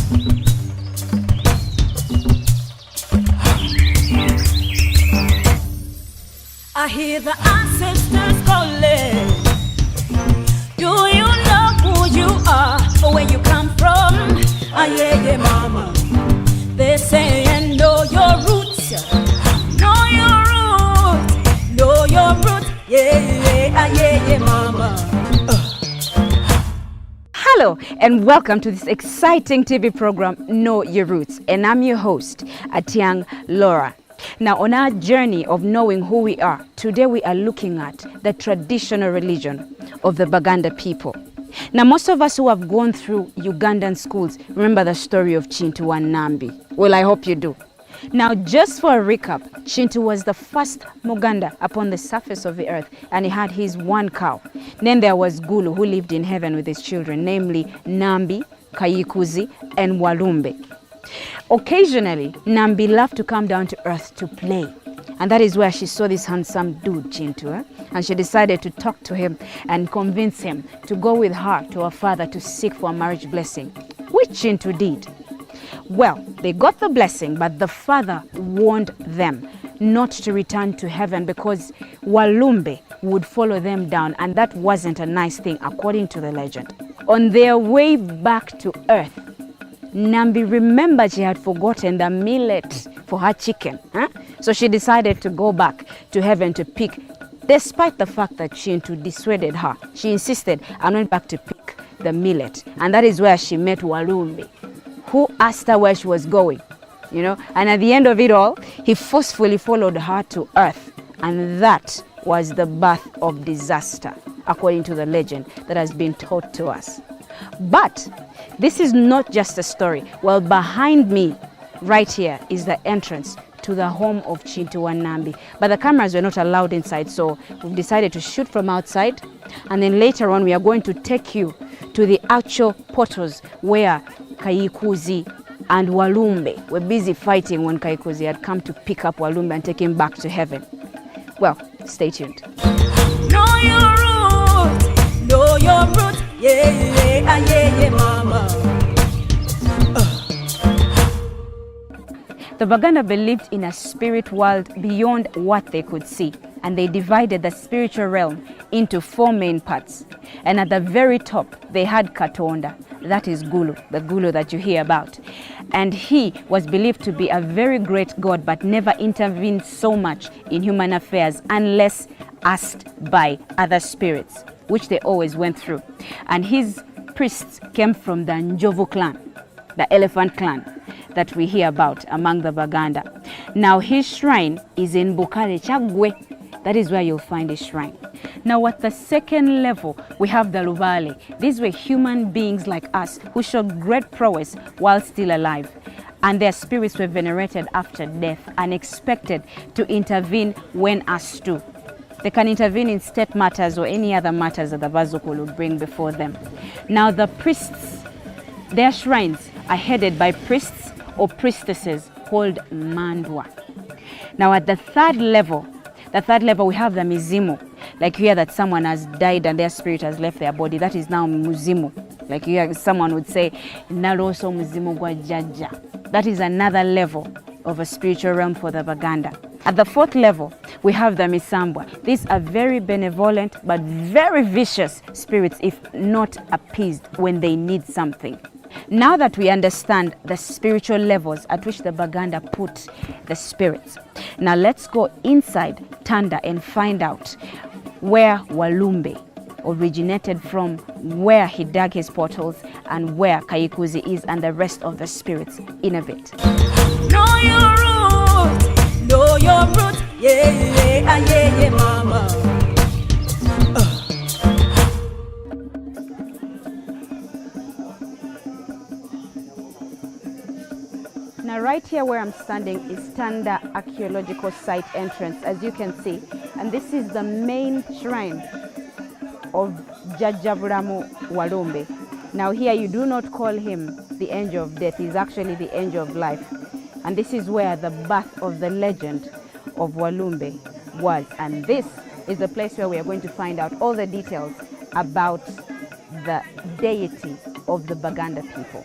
I hear the ancestors calling. Do you know who you are or where you come from? Ah, yeah, yeah, mama. They're saying know your roots. Know your roots. Know your roots. Yeah, yeah, ah, yeah, yeah, mama. Hello and welcome to this exciting TV program, Know Your Roots. And I'm your host, Atiang Laura. Now, on our journey of knowing who we are, today we are looking at the traditional religion of the Baganda people. Now, most of us who have gone through Ugandan schools remember the story of Chintu and Nambi. Well, I hope you do. Now, just for a recap, Chintu was the first Muganda upon the surface of the earth, and he had his one cow. Then there was Gulu, who lived in heaven with his children, namely Nambi, Kayikuzi, and Walumbe. Occasionally, Nambi loved to come down to earth to play. And that is where she saw this handsome dude, Chintu. And she decided to talk to him and convince him to go with her to her father to seek for a marriage blessing, which Chintu did. Well, they got the blessing, but the father warned them not to return to heaven because Walumbe would follow them down, and that wasn't a nice thing according to the legend. On their way back to earth, Nambi remembered she had forgotten the millet for her chicken. So she decided to go back to heaven to pick, despite the fact that Chintu dissuaded her. She insisted and went back to pick the millet. And that is where she met Walumbe, who asked her where she was going. And at the end of it all, he forcefully followed her to earth. And that was the birth of disaster, according to the legend that has been taught to us. But this is not just a story. Well, behind me, right here, is the entrance to the home of Chintu and Nambi. But the cameras were not allowed inside, so we've decided to shoot from outside. And then later on, we are going to take you to the actual portals where Kayikuzi and Walumbe were busy fighting when Kayikuzi had come to pick up Walumbe and take him back to heaven. Well, stay tuned. Know your roots. Know your roots. Yeah, yeah, yeah, yeah, mama. The Baganda believed in a spirit world beyond what they could see, and they divided the spiritual realm into four main parts. And at the very top, they had Katonda, that is Gulu, the Gulu that you hear about. And he was believed to be a very great god, but never intervened so much in human affairs unless asked by other spirits, which they always went through. And his priests came from the Njovu clan, the elephant clan that we hear about among the Baganda. Now his shrine is in Bukale Chagwe. That is where you'll find his shrine. Now at the second level, we have the Lubale. These were human beings like us who showed great prowess while still alive. And their spirits were venerated after death and expected to intervene when asked to. They can intervene in state matters or any other matters that the Bazukulu will bring before them. Now the priests, their shrines are headed by priests or priestesses called Mandwa. Now at the third level we have the Mizimu. Like you hear that someone has died and their spirit has left their body. That is now Muzimu. Like you hear someone would say, Naloso Muzimu gwa Jaja. That is another level of a spiritual realm for the Baganda. At the fourth level, we have the Misambwa. These are very benevolent but very vicious spirits if not appeased when they need something. Now that we understand the spiritual levels at which the Baganda put the spirits, now let's go inside Tanda and find out where Walumbe originated from, where he dug his portals, and where Kayikuzi is and the rest of the spirits in a bit. Know your roots. Know your roots. Yeah, yeah, yeah, yeah, mama. Now right here where I'm standing is Tanda Archaeological Site entrance, as you can see. And this is the main shrine of Jajaburamu Walumbe. Now here you do not call him the angel of death, he's actually the angel of life. And this is where the birth of the legend of Walumbe was. And this is the place where we are going to find out all the details about the deity of the Baganda people.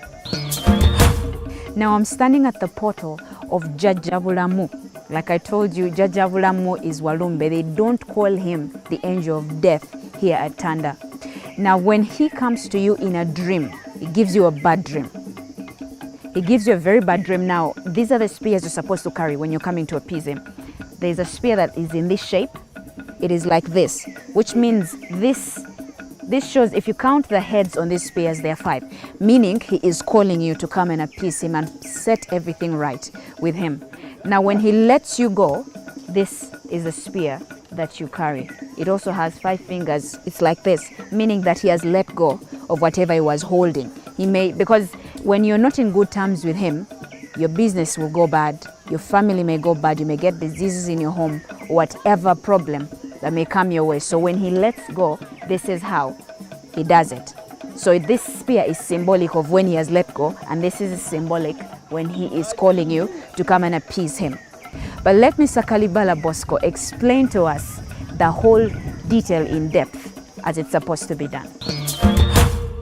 Now I'm standing at the portal of Jajabulamu. Like I told you, Jajabulamu is Walumbe. They don't call him the angel of death here at Tanda. Now when he comes to you in a dream, he gives you a bad dream. He gives you a very bad dream. Now, these are the spears you're supposed to carry when you're coming to appease him. There's a spear that is in this shape. It is like this, which means this shows, if you count the heads on these spears, there are 5, meaning he is calling you to come and appease him and set everything right with him. Now, when he lets you go, this is the spear that you carry. It also has 5 fingers. It's like this, meaning that he has let go of whatever he was holding. He may, because when you're not in good terms with him, your business will go bad, your family may go bad, you may get diseases in your home, whatever problem that may come your way. So when he lets go, this is how he does it. So this spear is symbolic of when he has let go, and this is symbolic when he is calling you to come and appease him. But let Mr. Kalibala Bosco explain to us the whole detail in depth as it's supposed to be done.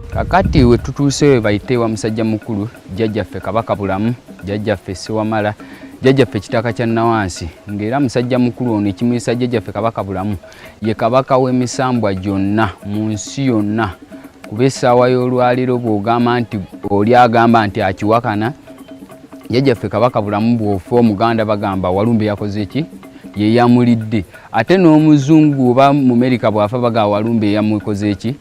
Kakati we tutuuse bayitewa musajja mukulu jjajjaffe Kabaka Bulamu, jjajjaffe Sewamala, jjajjaffe Kitaka kya Nawansi. Ng'era musajja mukulu ono ekimuyisa jjajjaffe Kabaka Bulamu ye kabaka w'emisambwa gyonna mu nsi yonna. Kuba essaawa y'olwaliro bw'ogamba nti oli agamba nti akiwakana, jjajjaffe Kabaka Bulamu bw'ofa Omuganda bagamba Walumbe yakoze ki? Ye yamulidde. Ate n'Omuzungu oba mu Amerika bw'afa baga Walumbe yamukoze ki?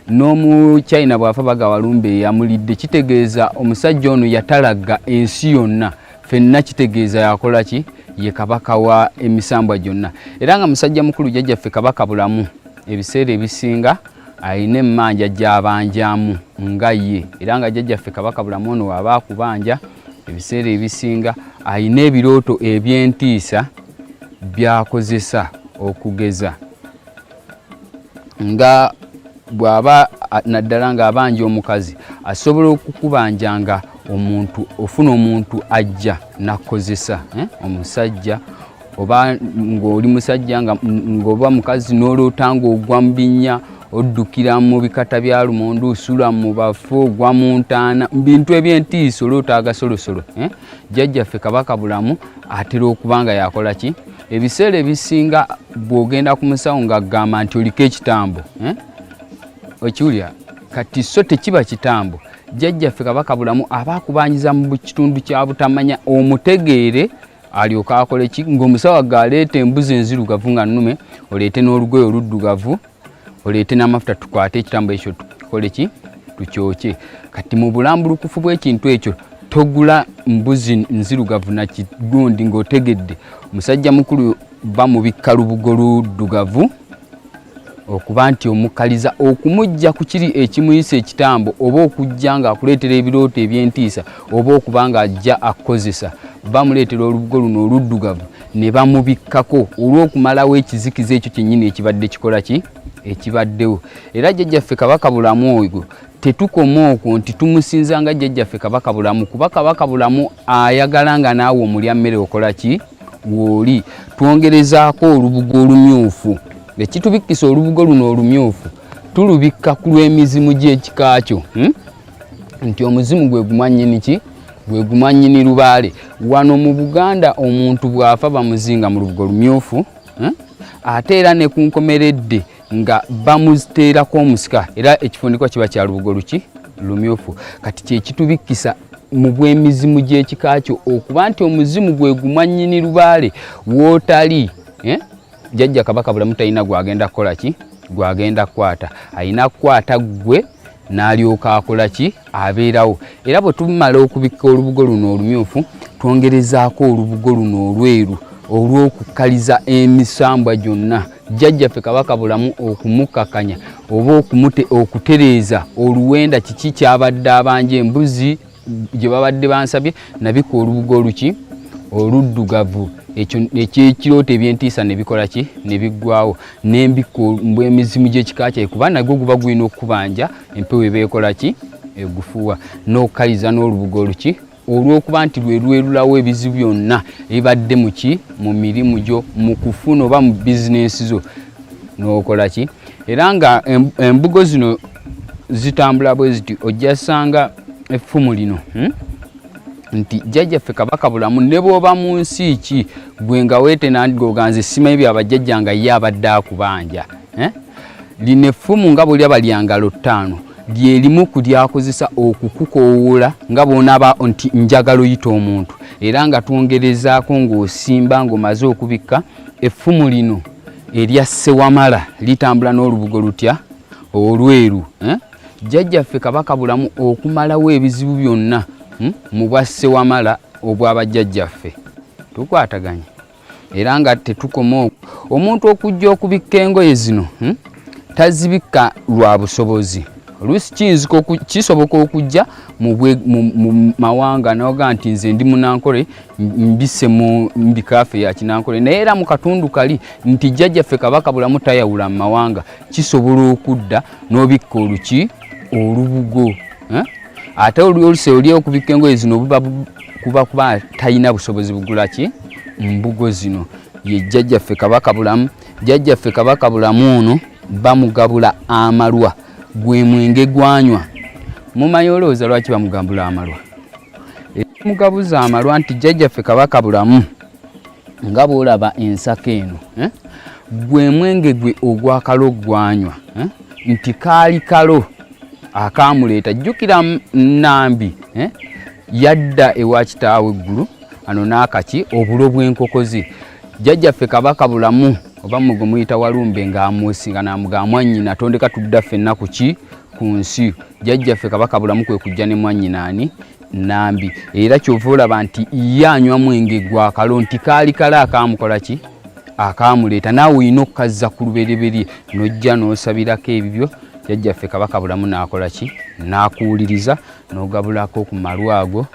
N'omu China bw'afa baga Walumbe yamulidde. Kitegeeza omusajja ono yatalaga ensi yonna. Ffenna kitegeeza yakola ki? Ye kabaka wa emisambwa gyonna. Era nga musajja mukulu jjajjaffe Kabaka Bulamu ebiseera ebisinga ayina emmanja gy'abanjamu nga ye. Era nga jjajjaffe Kabaka Bulamu ono aba akubanja ebiseera ebisinga ayina ebirooto eby'entiisa byakozesa okugeza nga bw'aba naddala ng'abanja omukazi asobola okukubanjanga omuntu, ofuna omuntu ajja nakozesa omusajja, oba ng'oli musajja ng'oba mukazi n'oloota ng'ogwa mu binnya, oddukira mu bikata bya lumonde, osula mu bafu, ogwa mu ntaana, bintu eby'entiisa oloota agasolosolo. Jjajjaffe Kabaka Bulamu atera okubanga yakola ki? Ebiseera ebisinga bw'ogenda ku musawo ng'agamba nti oliko ekitambo, okiwulira, kati so tekiba kitambo. Jjajjaffe Kabaka Bulamu aba akubanyiza mu kitundu kya butamanya omutegeere alyoka akole ki? Ng'omusawo agaleeta embuzi enzirugavu nga nnume, oleete n'olugoye oluddugavu, oleete n'amafuta, tukwate ekitambo ekyo tukole ki? Tukyokye. Kati mu bulambulukufu bw'ekintu ekyo togula mbuzi nzirugavu na kigundi ng'otegedde musajja mukulu bamubikka lubugo luddugavu okuba nti omukaliza okumujja ku kiri ekimuyisa ekitambo, oba okujja nga akuleetera ebirooto eby'entiisa, oba okuba nga ajja akkozesa, bamuleetera olubugo luno oluddugavu ne bamubikkako olw'okumalawo ekizikiza ekyo kyennyini ekibadde kikola ki? Ekibaddewo. Era jjajjaffe Kabaka Bulamu oyo tetukoma okwo nti tumusinzanga jjajjaffe Kabaka Bulamu, kuba Kabaka Bulamu ayagala nga naawe omulya mmere okola ki? W'oli. Twongerezaako olubugo olumyufu. Ekitubikkisa olubugo luno olumyufu tulubikka ku lw'emizimu gy'ekika kyo, nti omuzimu gwe gumannyini ki? Gwe gumannyini lubaale. Wano mu Buganda omuntu bw'afa bamuzinga mu lubugo lumyufu, ate era ne ku nkomeredde nga bamuziteerako omusika, era ekifundiko kiba kya lubugo luki? Lumyufu. Kati kye kitubikkisa mu bw'emizimu gy'ekika kyo okuba nti omuzimu gwe gumannyini lubaale w'otali. Jjajja Kabaka Bulamu talina gwagenda kukola ki? Gwagenda kukwata. Alina kukwata gwe n'alyoka akola ki? Abeerawo. Era bwe tumala okubikka olubugo luno olumyufu, twongerezaako olubugo luno olweru olw'okukkaliza emisambwa gyonna. Jjajjaffe Kabaka Bulamu okumukakanya oba okutereeza oluwenda kiki kyabadde abanja embuzi gye babadde bansabye, nabika olubugo oluki? Oluddugavu. Ekyekirooto eby'entiisa ne bikola ki? Ne biggwawo. N'embika mbw'emizimu gy'ekika kye, kuba nagwo guba gulina okukubanja empewo eba ekola ki? Egufuwa. N'okkaliza n'olubugo oluki? Olw'okuba nti lwe lwerulawo ebizibu byonna ebibadde mu ki? Mu mirimu gyo, mu kufuna oba mu bizinensi zo. N'okola ki? Era nga embugo zino zitambula bwe ziti, ojja sanga effumu lino nti jjajjaffe Kabaka Bulamu ne bw'oba mu nsi ki gwe nga weetenandigoganze simanyi byabajjajja nga ye abadde akubanja lino effumu nga bwe lyaba lya ngalo ttaano lyerimu ku lyakozesa okukukoowoola nga bw'onaaba nti njagala oyita omuntu era nga twongerezaako ng'osimba ng'omaze okubikka effumu lino erya Ssewamala litambula n'olubugo lutya olweru jjajjaffe Kabaka Bulamu okumalawo ebizibu byonna mu bwa Ssewamala obw'abajjajjaffe tukwataganye era nga tetukoma omuntu okujja okubikka engoye zino tazibikka lwa busobozi oluusi kisoboka okujja mu mawanga noga nti nze ndi munankole mbise mu mbikaafe ya kinankole naye era mu katundu kali nti jjajjaffe Kabaka Bulamu tayawula mu mawanga kisobola okudda n'obikka olubugo ate oluse oli okubikka engoye zino kuba talina busobozi bugula ki mbugo zino ye jjajjaffe Kabaka Bulamu. Jjajjaffe Kabaka Bulamu ono bamugabula amalwa gwe mwenge gwanywa. Mumanyi olowooza lwaki bamugambula amalwa? Mugabuza amalwa nti jjajjaffe Kabaka Bulamu nga bw'olaba ensaka eno gwe mwenge gwe ogwakalo gwanywa nti kaali kalo akamuleeta. Jjukira Nambi yadda ewa kitaawe eggulu ano n'akaki obulo bw'enkokozi. Jjajjaffe Kabaka Bulamu oba mwe muyita Walumbe ng'amwesinga n'amugamba mwannyina tondeka tudda ffenna ku ki ku nsi. Jjajjaffe Kabaka Bulamu kwe kujja ne mwannyina ani Nambi era kyova olaba nti ye anywa mwenge gwakalo nti kaali kale akamukola ki akamuleeta. Naawe olina okukazza ku lubereberye n'ojja n'osabirako ebibyo. Jjajjaffe Kabaka Bulamu n'akola ki n'akuwuliriza n'ogabulako ku malwa ago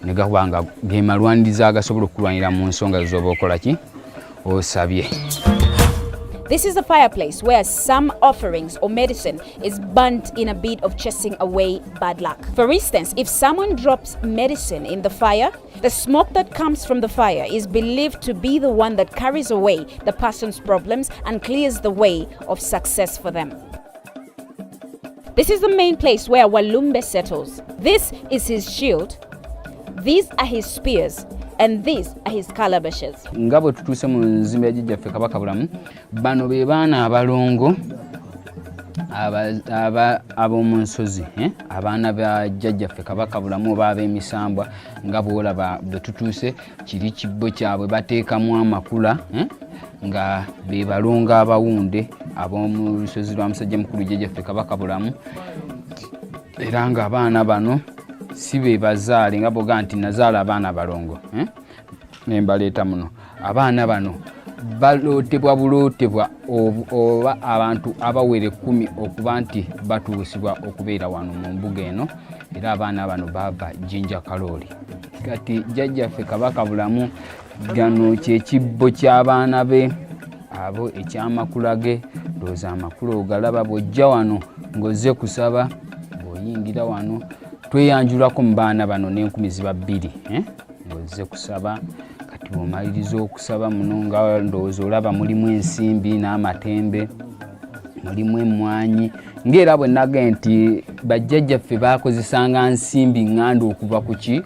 ne gakuba nga ge malwaniriza agasobola okulwanira mu nsonga z'oba okola ki osabye. This is a fireplace where some offerings or medicine is burnt in a bid of chasing away bad luck. For instance, if someone drops medicine in the fire, the smoke that comes from the fire is believed to be the one that carries away the person's problems and clears the way of success for them. This is the main place where Walumbe settles. This is his shield, these are his spears, and these are his calabashes. Ngabo tutuse mu nzimbe ya jjajjaffe Kabaka Bulamu bano be baana abalongo ab'omu nsozi abaana ba jjajjaffe Kabaka Bulamu oba ab'emisambwa nga bw'olaba bwe tutuuse kiri kibbo kyabwe bateekamu amakula nga be balongo abawunde ab'omu lusozi lwa musajja mukulu jjajjaffe Kabaka Bulamu era nga abaana bano si be bazaale nga boga nti nazaala abaana balongo nembaleeta muno. Abaana bano balootebwa bulootebwa oba abantu abawere 10 okuba nti batuusibwa okubeera wano mu mbuga eno era abaana bano bava Jinja Kalooli. Kati jjajjaffe Kabaka Bulamu gano kyekibbo ky'abaana be abo ekyamakula ge ndowooza amakula ogalaba bw'ojja wano ng'ozze kusaba bw'oyingira wano tweyanjulako mu baana bano n'enkumi ziba 2 ng'ozze kusaba. Kati bw'omaliriza okusaba muno nga ndowooza olaba mulimu ensimbi n'amatembe mulimu emmwanyi ng'era bwe nage nti bajjajjaffe baakozesanga nsimbi ŋŋanda okuva ku ki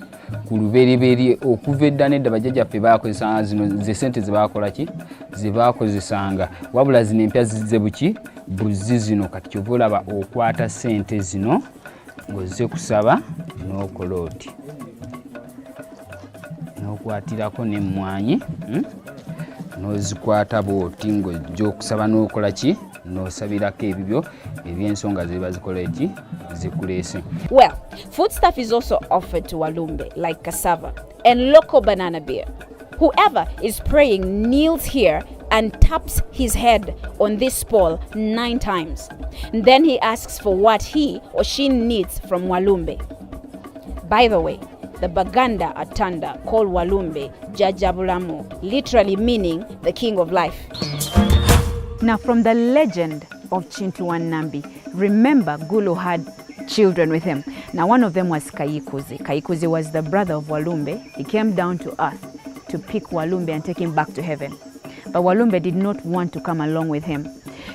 ku lubereberye okuva edda nedda bajjajjaffe baakozesanga zino ze sente ze baakola ki ze baakozesanga wabula zino empya zizze buki buzzi zino. Kati kyova olaba okwata sente zino ng'ozze kusaba n'okola oti n'okwatirako n'emmwanyi n'ozikwata bw'oti ng'ojja okusaba n'okola ki n'osabirako ebibyo eby'ensonga ze bazikola eki zikuleese. Well, foodstuff is also offered to Walumbe like cassava and local banana beer. Whoever is praying kneels here and taps his head on this pole 9 times. And then he asks for what he or she needs from Walumbe. By the way, the Baganda Atanda called Walumbe Jaja Bulamu, literally meaning the king of life. Now, from the legend of Chintuwan Nambi, remember Gulu had children with him. Now, one of them was Kayikuzi. Kayikuzi was the brother of Walumbe. He came down to earth to pick Walumbe and take him back to heaven. But Walumbe did not want to come along with him.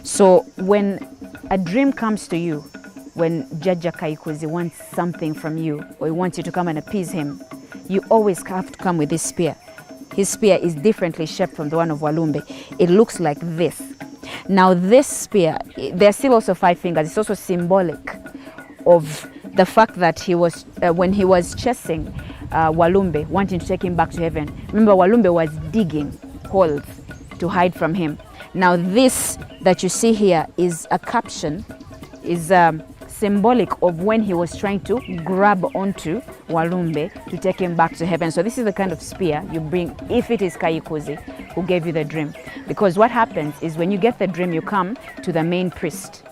So when a dream comes to you, when Jaja Kayikuzi wants something from you, or he wants you to come and appease him, you always have to come with this spear. His spear is differently shaped from the one of Walumbe. It looks like this. Now this spear, there are still also 5 fingers. It's also symbolic of the fact that he was, when he was chasing Walumbe, wanting to take him back to heaven. Remember, Walumbe was digging holes to hide from him. Now this that you see here is a caption, is symbolic of when he was trying to grab onto Walumbe to take him back to heaven. So this is the kind of spear you bring if it is Kayikuzi who gave you the dream. Because what happens is when you get the dream, you come to the main priest,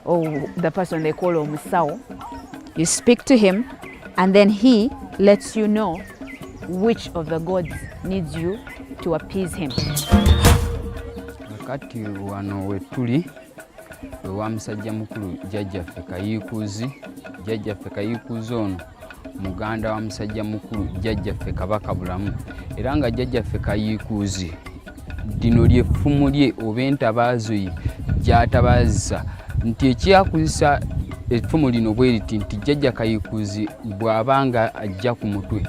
or the person they call Omusao. You speak to him, and then he lets you know which of the gods needs you to appease him. Kati wano wetuli wa musajja mukulu jjajjaffe Kayikuzi. Jjajjaffe Kayikuzi ono muganda wa musajja mukulu jjajjaffe Kabaka Bulamu. Era nga jjajjaffe Kayikuzi dino lyeffumu lye oba entabaazo ye gy'atabaazisa nti ekyakuzisa effumu lino bwe liti nti jjajja Kayikuzi bw'abanga ajja ku mutwe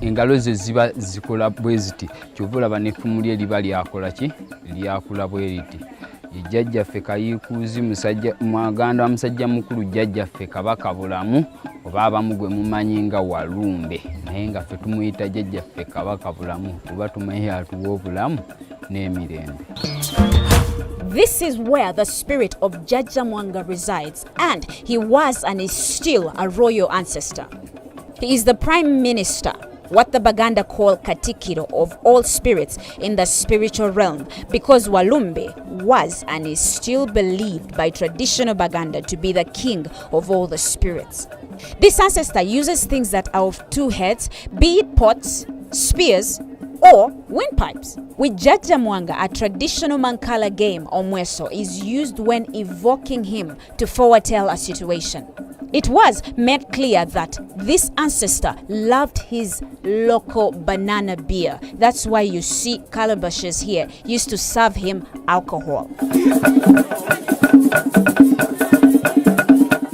engalo ze ziba zikola bwe ziti, kyova olaba n'effumu lye liba lyakola ki, lyakula bwe liti. Jjajjaffe Kayikuzi muganda wa musajja mukulu jjajjaffe Kabaka Bulamu, oba abamu gwe mumanyi nga Walumbe, naye nga ffe tumuyita jjajjaffe Kabaka Bulamu kuba tumanyi atuwa obulamu n'emirembe. This is where the spirit of Jajja Mwanga resides, and he was and is still a royal ancestor. He is the prime minister, what the Baganda call Katikiro of all spirits in the spiritual realm, because Walumbe was and is still believed by traditional Baganda to be the king of all the spirits. This ancestor uses things that are of 2 heads, be it pots, spears, or windpipes. With Jajja Mwanga, a traditional Mankala game or mweso is used when evoking him to foretell a situation. It was made clear that this ancestor loved his local banana beer. That's why you see calabashes here used to serve him alcohol.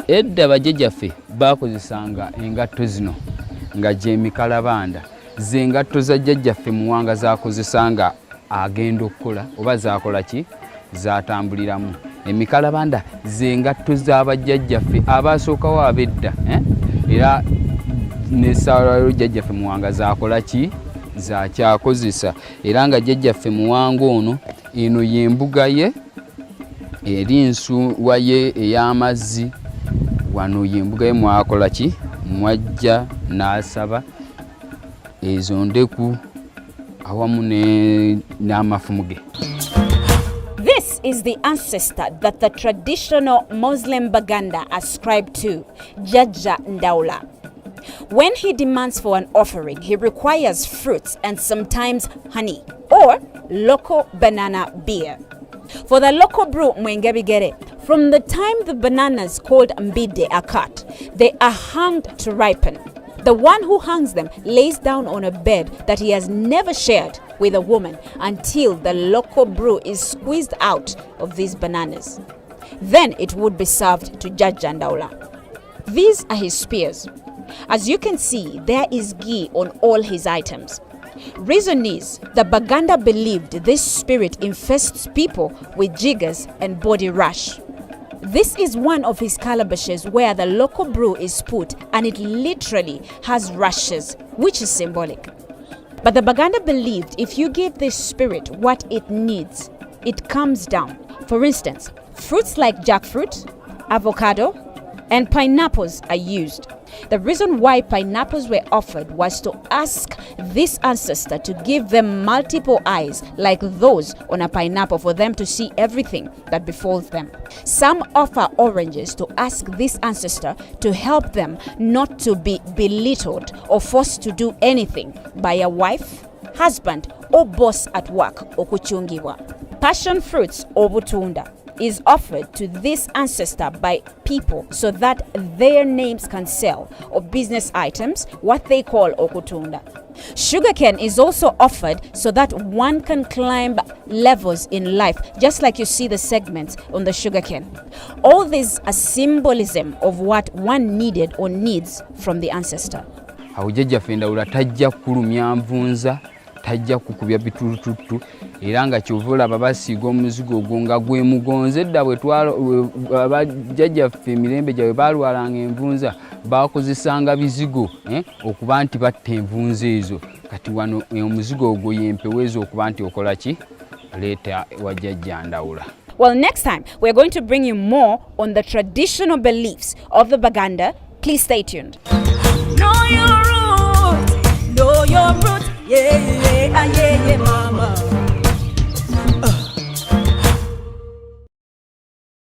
Edda bajjajjaffe baakozesanga engatto zino nga gy'emikalabanda. Ze ngatto za jjajjaffe Muwanga zaakozesanga agenda okukola oba zaakola ki, zaatambuliramu. Emikalabanda ze ngatto z'abajjajjaffe abaasookawo ab'edda, era n'essaaliro jjajjaffe Muwanga zaakola ki, zaakyakozesa. Era nga jjajjaffe Muwanga ono eno y'embuga ye, eri nsuwa ye ey'amazzi, wano y'embuga ye mwakola ki, mwajja n'asaba ezo ndeku awamu n'amafumu ge. This is the ancestor that the traditional Muslim Baganda ascribe to, Jajja Ndaula. When he demands for an offering, he requires fruits and sometimes honey or local banana beer. For the local brew Mwengebigere, from the time the bananas called Mbide are cut, they are hanged to ripen. The one who hangs them lays down on a bed that he has never shared with a woman until the local brew is squeezed out of these bananas. Then it would be served to Jajja Ndaula. These are his spears. As you can see, there is ghee on all his items. Reason is, the Baganda believed this spirit infests people with jiggers and body rash. This is one of his calabashes where the local brew is put and it literally has rashes, which is symbolic. But the Baganda believed if you give this spirit what it needs, it comes down. For instance, fruits like jackfruit, avocado, and pineapples are used. The reason why pineapples were offered was to ask this ancestor to give them multiple eyes like those on a pineapple for them to see everything that befalls them. Some offer oranges to ask this ancestor to help them not to be belittled or forced to do anything by a wife, husband, or boss at work okuchungibwa. Passion fruits obutunda is offered to this ancestor by people so that their names can sell, or business items, what they call okutunda. Sugarcane is also offered so that one can climb levels in life, just like you see the segments on the sugarcane. All these are symbolism of what one needed or needs from the ancestor. awo jjajjaffe Ndawula tajja kulumya nvunza, tajja kukubya bitulututtu, era nga kyova olaba basiiga omuzigo ogwo nga gwe mugonze. Edda bajjajjaffe emirembe gyabwe balwalanga envunza bakozesanga bizigo okuba nti batta envunza ezo. Kati wano omuzigo ogwo yempeweeza okuba nti okola ki? Leeta wa jjajja Ndawula. Well, next time we're going to bring you more on the traditional beliefs of the Baganda. Please stay tuned. Know your roots, yeah, yeah, yeah, mama.